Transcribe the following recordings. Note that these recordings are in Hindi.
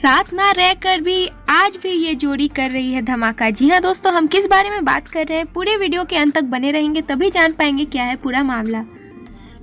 साथ ना रहकर भी आज भी ये जोड़ी कर रही है धमाका। जी हाँ दोस्तों, हम किस बारे में बात कर रहे हैं पूरे वीडियो के अंत तक बने रहेंगे तभी जान पाएंगे क्या है पूरा मामला।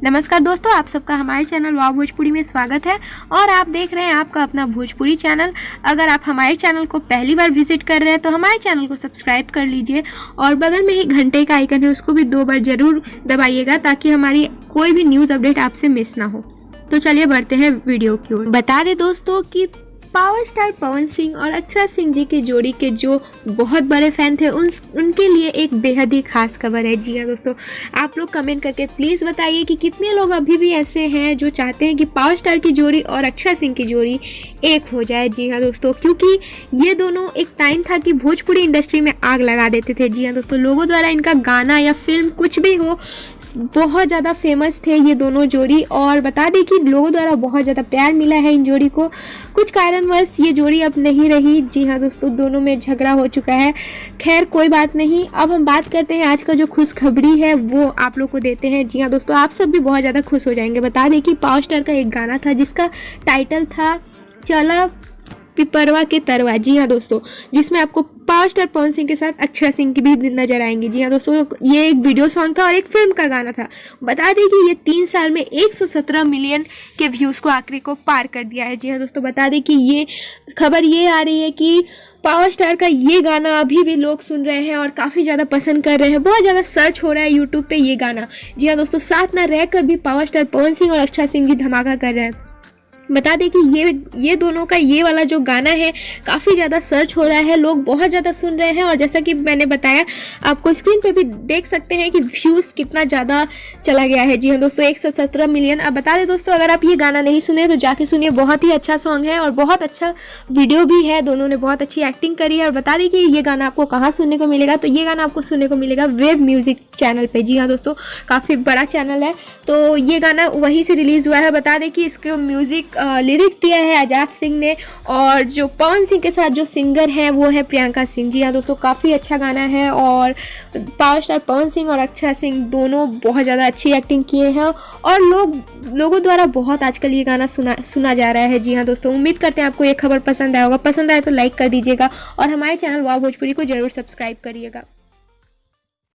नमस्कार दोस्तों, आप सबका हमारे चैनल वाव भोजपुरी में स्वागत है और आप देख रहे हैं आपका अपना भोजपुरी चैनल। अगर आप हमारे चैनल को पहली बार विजिट कर रहे हैं तो हमारे चैनल को सब्सक्राइब कर लीजिए और बगल में ही घंटे का आइकन है उसको भी 2 बार जरूर दबाइएगा ताकि हमारी कोई भी न्यूज़ अपडेट आपसे मिस ना हो। तो चलिए बढ़ते हैं वीडियो की ओर। बता दें दोस्तों कि पावर स्टार पवन सिंह और अक्षरा सिंह जी की जोड़ी के जो बहुत बड़े फैन थे उनके लिए एक बेहद ही खास खबर है। जी हाँ दोस्तों, आप लोग कमेंट करके प्लीज़ बताइए कि कितने लोग अभी भी ऐसे हैं जो चाहते हैं कि पावर स्टार की जोड़ी और अक्षरा सिंह की जोड़ी एक हो जाए। जी हाँ दोस्तों, क्योंकि ये दोनों एक टाइम था कि भोजपुरी इंडस्ट्री में आग लगा देते थे। जी हाँ दोस्तों, लोगों द्वारा इनका गाना या फिल्म कुछ भी हो बहुत ज़्यादा फेमस थे ये दोनों जोड़ी। और बता दें कि लोगों द्वारा बहुत ज़्यादा प्यार मिला है इन जोड़ी को। कुछ कारणवश ये जोड़ी अब नहीं रही। जी हाँ दोस्तों, दोनों में झगड़ा हो चुका है। खैर कोई बात नहीं, अब हम बात करते हैं आज का जो खुशखबरी है वो आप लोग को देते हैं। जी हाँ दोस्तों, आप सब भी बहुत ज़्यादा खुश हो जाएंगे। बता दें कि पावर स्टार का एक गाना था जिसका टाइटल था चला पिपरवा के तरवा। जी हाँ दोस्तों, जिसमें आपको पावर स्टार पवन सिंह के साथ अक्षरा सिंह की भी नजर आएंगी। जी हाँ दोस्तों, ये एक वीडियो सॉन्ग था और एक फिल्म का गाना था। बता दें कि ये 3 साल में 117 मिलियन के व्यूज़ को आंकड़े को पार कर दिया है। जी हाँ दोस्तों, बता दें कि ये खबर ये आ रही है कि पावर स्टार का ये गाना अभी भी लोग सुन रहे हैं और काफ़ी ज़्यादा पसंद कर रहे हैं। बहुत ज़्यादा सर्च हो रहा है यूट्यूब पे ये गाना। जी हाँ दोस्तों, साथ ना रहकर भी पावर स्टार पवन सिंह और अक्षरा सिंह जी धमाका कर रहे हैं। बता दें कि ये दोनों का ये वाला जो गाना है काफ़ी ज़्यादा सर्च हो रहा है, लोग बहुत ज़्यादा सुन रहे हैं। और जैसा कि मैंने बताया, आपको स्क्रीन पे भी देख सकते हैं कि व्यूज़ कितना ज़्यादा चला गया है। जी हाँ दोस्तों, 117 मिलियन। अब बता दें दोस्तों, अगर आप ये गाना नहीं सुने तो जाके सुनिए, बहुत ही अच्छा सॉन्ग है और बहुत अच्छा वीडियो भी है। दोनों ने बहुत अच्छी एक्टिंग करी है। और बता दें कि ये गाना आपको कहाँ सुनने को मिलेगा, तो ये गाना आपको सुनने को मिलेगा वेब म्यूज़िक चैनल पर। जी हाँ दोस्तों, काफ़ी बड़ा चैनल है, तो ये गाना वहीं से रिलीज़ हुआ है। बता दें कि इसके म्यूज़िक लिरिक्स दिया है आजाद सिंह ने और जो पवन सिंह के साथ जो सिंगर हैं वो है प्रियंका सिंह। जी हाँ दोस्तों, काफ़ी अच्छा गाना है और पावर स्टार पवन सिंह और अक्षरा सिंह दोनों बहुत ज़्यादा अच्छी एक्टिंग किए हैं और लोगों द्वारा बहुत आजकल ये गाना सुना जा रहा है। जी हाँ दोस्तों, उम्मीद करते हैं आपको ये खबर पसंद आया होगा। पसंद आए तो लाइक कर दीजिएगा और हमारे चैनल वाव भोजपुरी को जरूर सब्सक्राइब करिएगा।